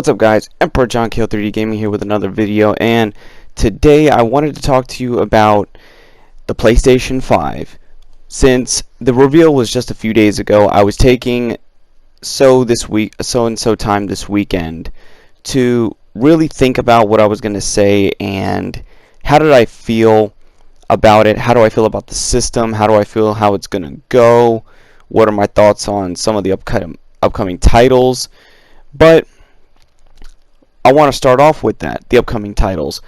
What's up, guys? Emperor John K 3D Gaming here with another video, and today I wanted to talk to you about the PlayStation 5. Since the reveal was just a few days ago, I was taking so and so time this weekend to really think about what I was going to say and how did I feel about it, how do I feel about the system, how do I feel how it's going to go, what are my thoughts on some of the upcoming titles. But I want to start off with the upcoming titles.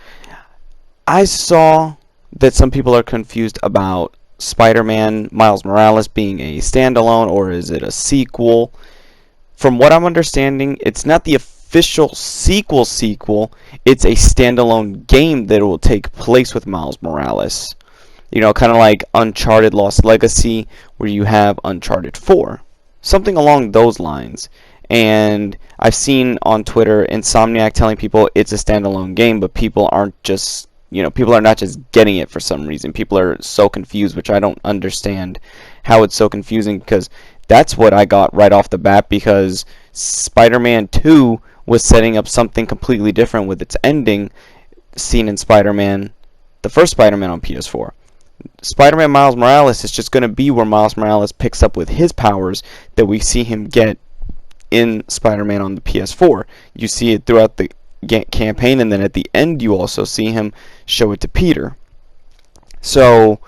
I saw that some people are confused about Spider-Man Miles Morales being a standalone or is it a sequel. From what I'm understanding, it's not the official sequel, it's a standalone game that will take place with Miles Morales. You know, kind of like Uncharted Lost Legacy, where you have Uncharted 4. Something along those lines. And I've seen on Twitter Insomniac telling people it's a standalone game, but people aren't just, people are not just getting it for some reason. People are so confused, which I don't understand how it's so confusing, because that's what I got right off the bat, because Spider-Man 2 was setting up something completely different with its ending seen in Spider-Man, the first Spider-Man on PS4. Spider-Man Miles Morales is just going to be where Miles Morales picks up with his powers that we see him get in Spider-Man on the PS4. You see it throughout the campaign, and then at the end you also see him show it to Peter. So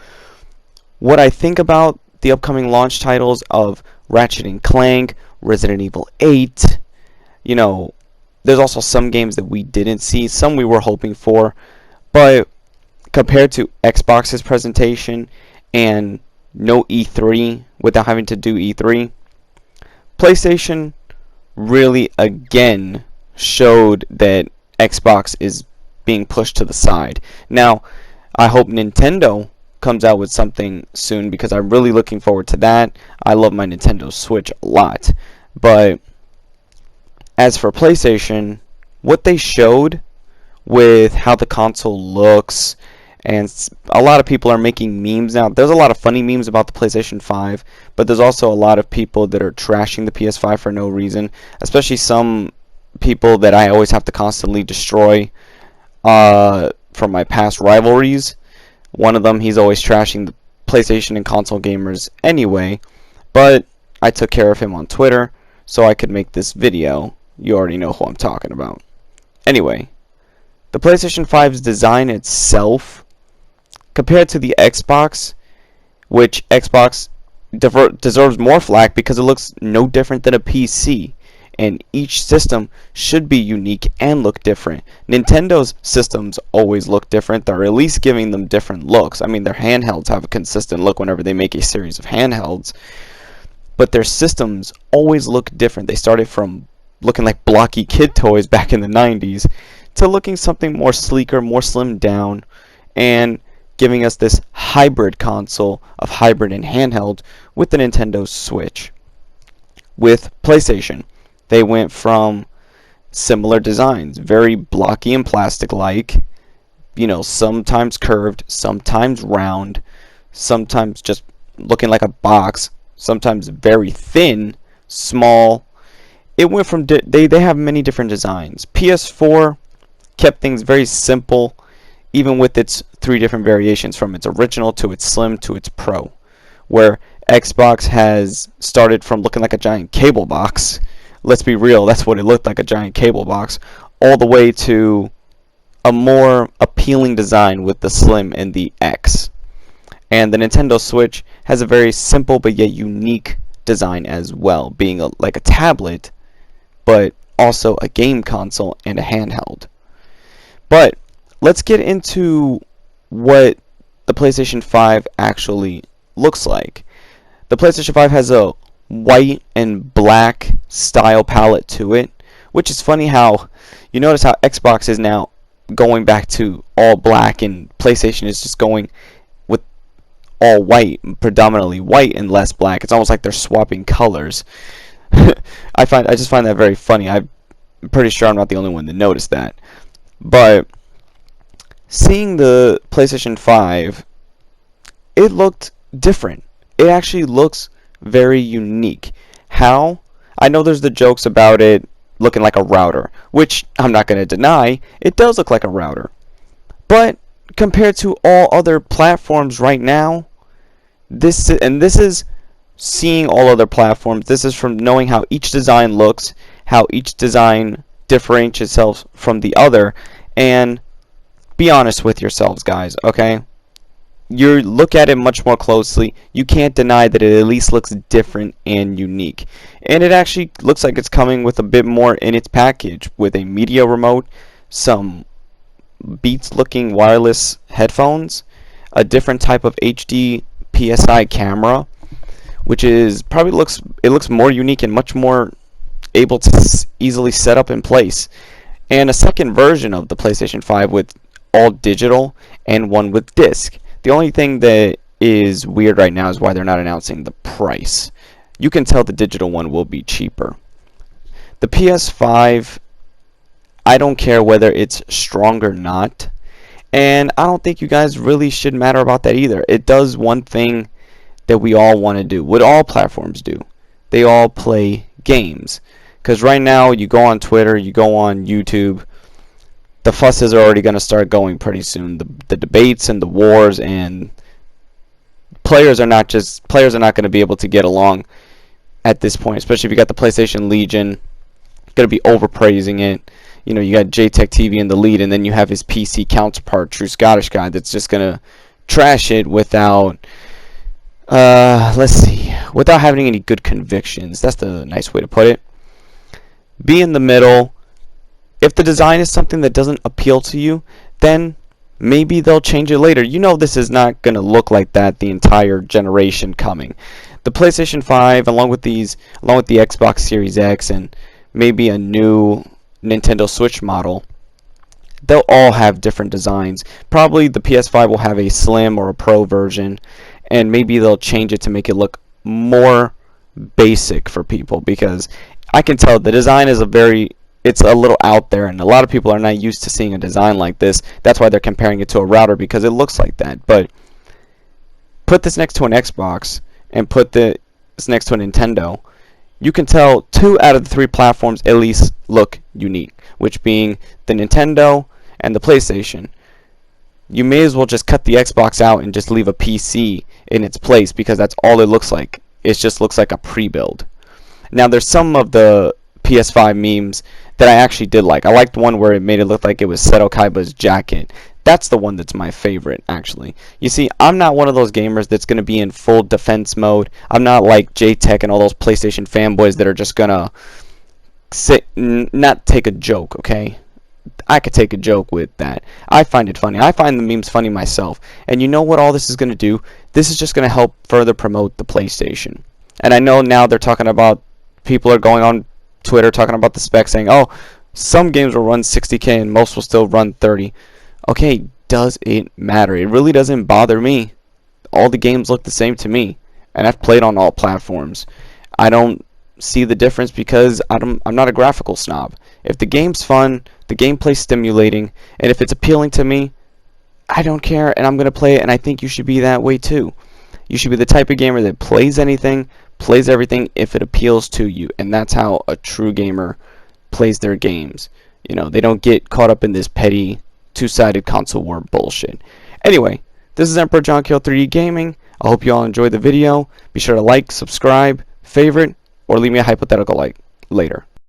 what I think about the upcoming launch titles of Ratchet & Clank, Resident Evil 8, there's also some games that we didn't see, some we were hoping for, but compared to Xbox's presentation and no E3 without having to do E3, PlayStation really again showed that Xbox is being pushed to the side. Now, I hope Nintendo comes out with something soon, because I'm really looking forward to that. I love my Nintendo Switch a lot. But as for PlayStation, what they showed with how the console looks, and a lot of people are making memes now. There's a lot of funny memes about the PlayStation 5, but there's also a lot of people that are trashing the PS5 for no reason, especially some people that I always have to constantly destroy from my past rivalries. One of them, he's always trashing the PlayStation and console gamers anyway, but I took care of him on Twitter so I could make this video. You already know who I'm talking about. Anyway, the PlayStation 5's design itself, compared to the Xbox, which Xbox deserves more flack because it looks no different than a PC, and each system should be unique and look different. Nintendo's systems always look different. They're at least giving them different looks. I mean, their handhelds have a consistent look whenever they make a series of handhelds, but their systems always look different. They started from looking like blocky kid toys back in the 90s to looking something more sleeker, more slimmed down, and giving us this hybrid console of hybrid and handheld with the Nintendo Switch. With PlayStation, they went from similar designs, very blocky and plastic-like, sometimes curved, sometimes round, sometimes just looking like a box, sometimes very thin, small. It went from they have many different designs. PS4 kept things very simple, even with its 3 different variations, from its original to its slim to its pro, where Xbox has started from looking like a giant cable box. Let's be real, that's what it looked like, a giant cable box, all the way to a more appealing design with the Slim and the X. And the Nintendo Switch has a very simple but yet unique design as well, being like a tablet, but also a game console and a handheld. But let's get into what the PlayStation 5 actually looks like. The PlayStation 5 has a white and black style palette to it, which is funny how you notice how Xbox is now going back to all black and PlayStation is just going with all white, predominantly white and less black. It's almost like they're swapping colors. I just find that very funny. I'm pretty sure I'm not the only one that noticed that. But seeing the PlayStation 5, it looked different. It actually looks very unique. How? I know there's the jokes about it looking like a router, which I'm not going to deny, it does look like a router. But compared to all other platforms right now, this is seeing all other platforms. This is from knowing how each design looks, how each design differentiates itself from the other, and be honest with yourselves, guys, okay? You look at it much more closely, you can't deny that it at least looks different and unique. And it actually looks like it's coming with a bit more in its package, with a media remote, some Beats looking wireless headphones, a different type of HD PSI camera, which is probably looks more unique and much more able to easily set up in place, and a second version of the PlayStation 5 with all digital and one with disc. The only thing that is weird right now is why they're not announcing the price. You can tell the digital one will be cheaper. The PS5, I don't care whether it's strong or not, and I don't think you guys really should matter about that either. It does one thing that we all want to do, what all platforms do. They all play games. Because right now, you go on Twitter, you go on YouTube, the fusses are already going to start going pretty soon. The debates and the wars, and players are not going to be able to get along at this point, especially if you got the PlayStation Legion going to be overpraising it. You know, you got JTech TV in the lead, and then you have his PC counterpart, True Scottish Guy, that's just going to trash it without, without having any good convictions. That's the nice way to put it. Be in the middle. If the design is something that doesn't appeal to you, then maybe they'll change it later. You know this is not going to look like that the entire generation coming. The PlayStation 5, along with the Xbox Series X, and maybe a new Nintendo Switch model, they'll all have different designs. Probably the PS5 will have a slim or a pro version, and maybe they'll change it to make it look more basic for people, because I can tell the design is it's a little out there, and a lot of people are not used to seeing a design like this. That's why they're comparing it to a router, because it looks like that. But put this next to an Xbox and put this next to a Nintendo, you can tell 2 out of the 3 platforms at least look unique, which being the Nintendo and the PlayStation. You may as well just cut the Xbox out and just leave a PC in its place, because that's all it looks like. It just looks like a pre-build. Now, there's some of the PS5 memes that I actually did like. I liked one where it made it look like it was Seto Kaiba's jacket. That's the one that's my favorite, actually. You see, I'm not one of those gamers that's going to be in full defense mode. I'm not like JTech and all those PlayStation fanboys that are just going to not take a joke, okay? I could take a joke with that. I find it funny. I find the memes funny myself. And you know what all this is going to do? This is just going to help further promote the PlayStation. And I know now they're talking about, people are going on Twitter talking about the specs, saying, oh, some games will run 60K and most will still run 30. Okay, does it matter? It really doesn't bother me. All the games look the same to me, and I've played on all platforms. I don't see the difference, because I'm not a graphical snob. If the game's fun, the gameplay's stimulating, and if it's appealing to me, I don't care, and I'm going to play it, and I think you should be that way too. You should be the type of gamer that plays anything, plays everything if it appeals to you, and that's how a true gamer plays their games. You know, they don't get caught up in this petty two-sided console war bullshit. Anyway, this is Emperor John Kill 3D Gaming. I hope you all enjoyed the video. Be sure to like, subscribe, favorite, or leave me a hypothetical like later.